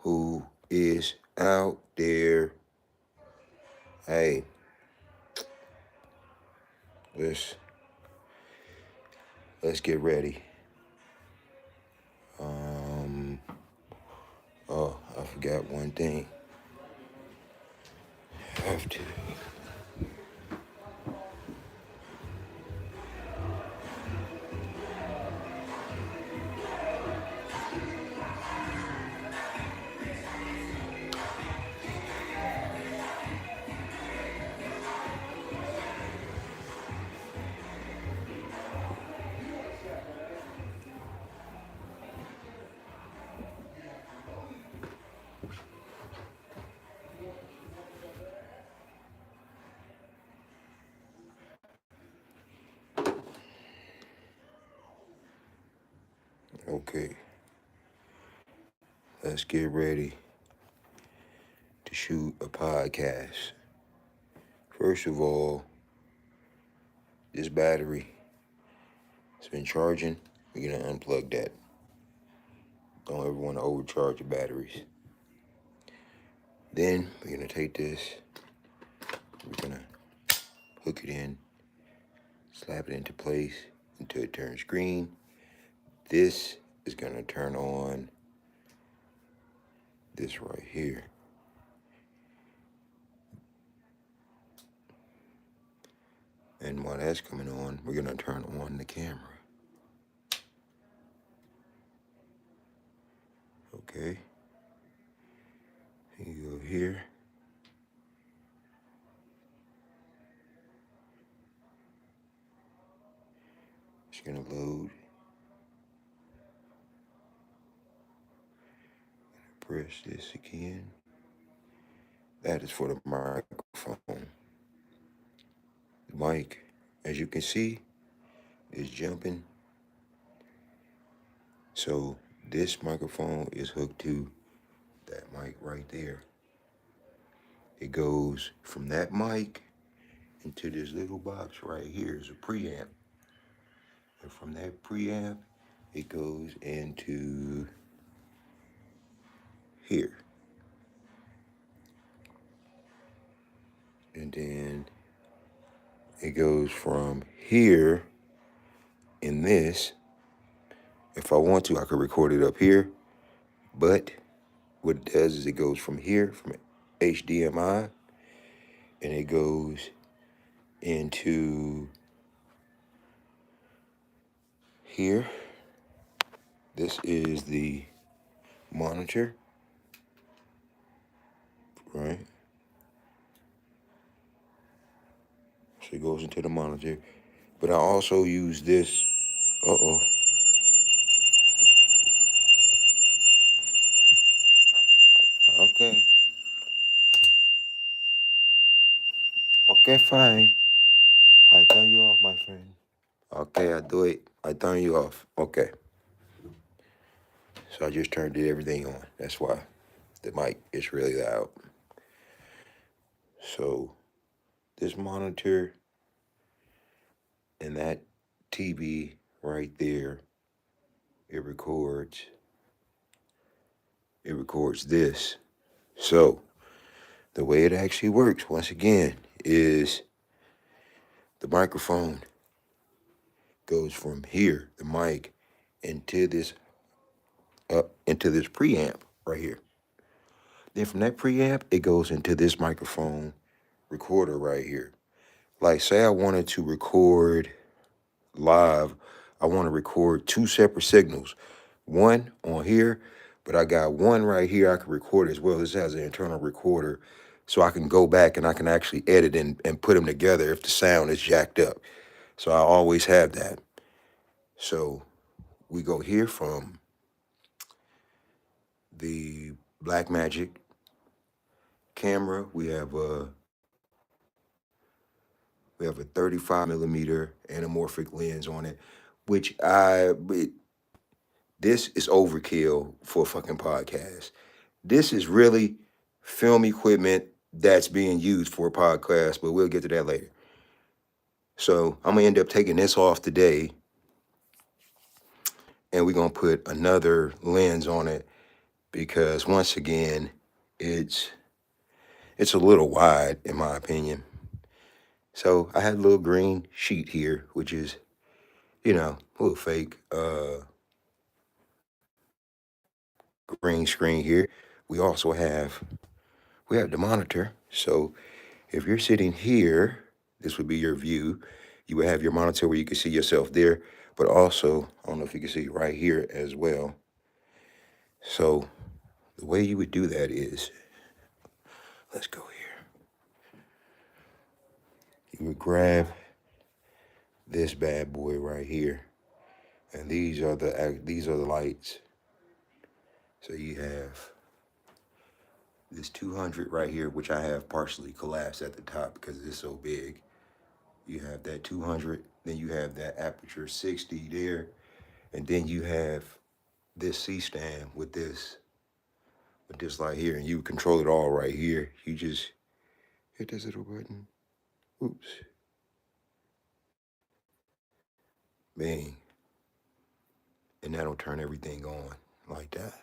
who is out there. Hey, let's let's get ready. Um, oh, I forgot one thing. I have to. Okay, let's get ready to shoot a podcast. First of all, this battery has been charging. We're gonna unplug that. Don't ever want to overcharge your batteries. Then we're gonna take this. We're gonna hook it in, slap it into place until it turns green. This is gonna turn on this right here. And while that's coming on, we're gonna turn on the camera. Okay. You go here. It's gonna load. Press this again. That is for the microphone. The mic, as you can see, is jumping. So this microphone is hooked to that mic right there. It goes from that mic into this little box right here is a preamp. And from that preamp, it goes into here. And then it goes from here in this. If I want to, I could record it up here. But what it does is it goes from here, from HDMI, and it goes into here. This is the monitor, right? So it goes into the monitor. But I also use this. Uh-oh. Okay. Okay, fine. I turn you off, my friend. Okay, I do it. I turn you off. Okay. So I just turned everything on. That's why the mic is really loud. So this monitor and that TV right there, it records this. So the way it actually works, once again, is the microphone goes from here, the mic, into this preamp right here. Then from that preamp, it goes into this microphone recorder right here. Like, say I wanted to record live, I want to record two separate signals. One on here, but I got one right here I can record as well. This has an internal recorder, so I can go back and I can actually edit and put them together if the sound is jacked up. So I always have that. So we go here from the Blackmagic camera. We have a 35 millimeter anamorphic lens on it, which this is overkill for a fucking podcast. This is really film equipment that's being used for a podcast, but we'll get to that later. So I'm gonna end up taking this off today, and we're gonna put another lens on it because once again, it's it's a little wide in my opinion. So I had a little green sheet here, which is, a little fake green screen here. We also have the monitor. So if you're sitting here, this would be your view. You would have your monitor where you can see yourself there, but also, I don't know if you can see right here as well. So the way you would do that is, let's go here. You would grab this bad boy right here, and these are the lights. So you have this 200 right here, which I have partially collapsed at the top because it's so big. You have that 200, then you have that aperture 60 there, and then you have this C-stand with this light here, and you control it all right here. You just hit this little button. Oops. Bang. And that'll turn everything on like that.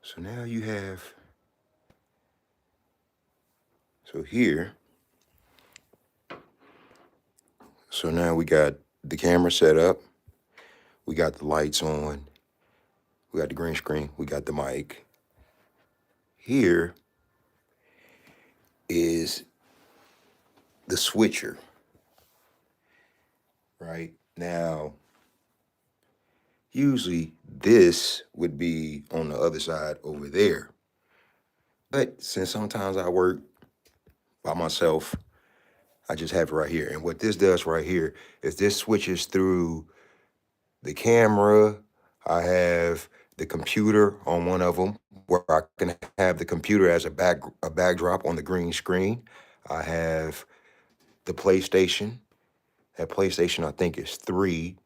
So now you have, so here, so now we got the camera set up. We got the lights on. We got the green screen. We got the mic. Here is the switcher, right? Now, usually this would be on the other side over there. But since sometimes I work by myself, I just have it right here. And what this does right here is this switches through the camera. I have the computer on one of them where I can have the computer as a backdrop on the green screen. I have the PlayStation. That PlayStation I think is 3.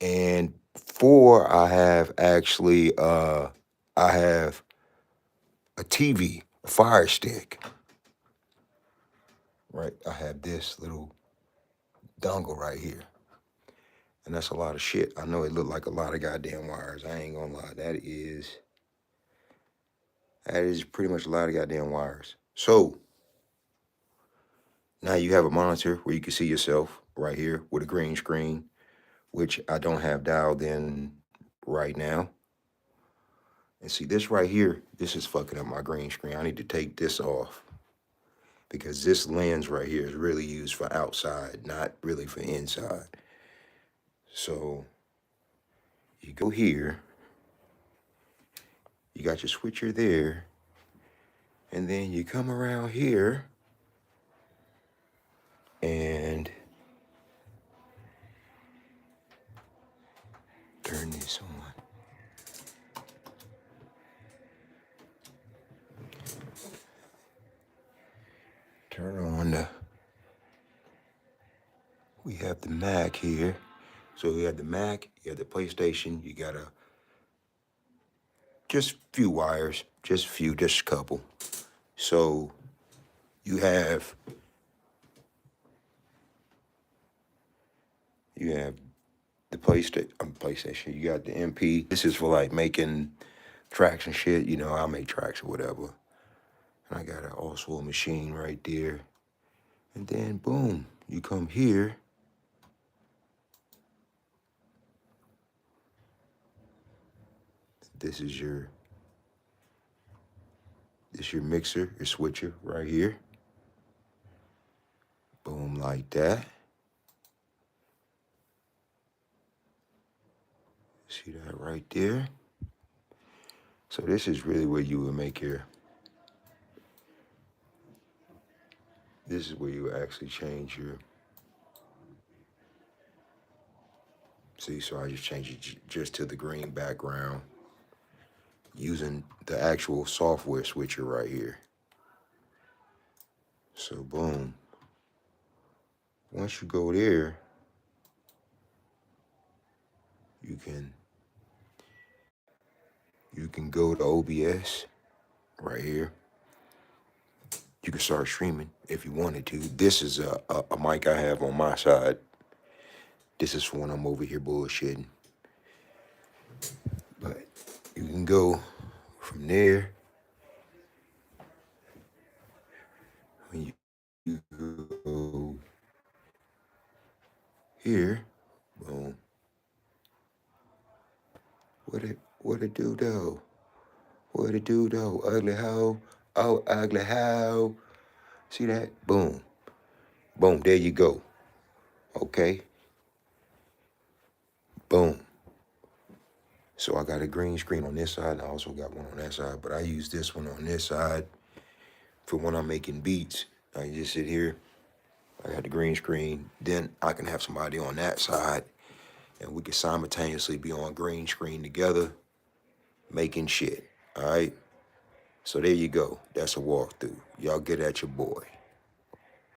And 4, I have actually I have a TV, a Fire Stick. Right? I have this little dongle right here. And that's a lot of shit. I know it looked like a lot of goddamn wires. I ain't gonna lie. That is pretty much a lot of goddamn wires. So now you have a monitor where you can see yourself right here with a green screen, which I don't have dialed in right now. And see this right here, this is fucking up my green screen. I need to take this off because this lens right here is really used for outside, not really for inside. So you go here, you got your switcher there, and then you come around here and turn this on. Turn on we have the Mac here. So you have the Mac, you have the PlayStation, you got just few wires, just a couple. So you have the PlayStation, you got the MP. This is for like making tracks and shit. I'll make tracks or whatever. And I got also a machine right there. And then boom, you come here. This is your mixer, your switcher right here. Boom, like that. See that right there? So this is really where you would make this is where you would actually change your, see, so I just changed it just to the green background using the actual software switcher right here. So boom. Once you go there, you can go to OBS right here. You can start streaming if you wanted to. This is a mic I have on my side. This is for when I'm over here bullshitting. go from there. When you go here, boom. What it do though? What it do though? Ugly hoe. Oh, ugly hoe. See that? Boom. Boom. There you go. Okay. Boom. So I got a green screen on this side, and I also got one on that side, but I use this one on this side for when I'm making beats. I just sit here, I got the green screen, then I can have somebody on that side, and we can simultaneously be on green screen together, making shit, all right? So there you go. That's a walkthrough. Y'all get at your boy.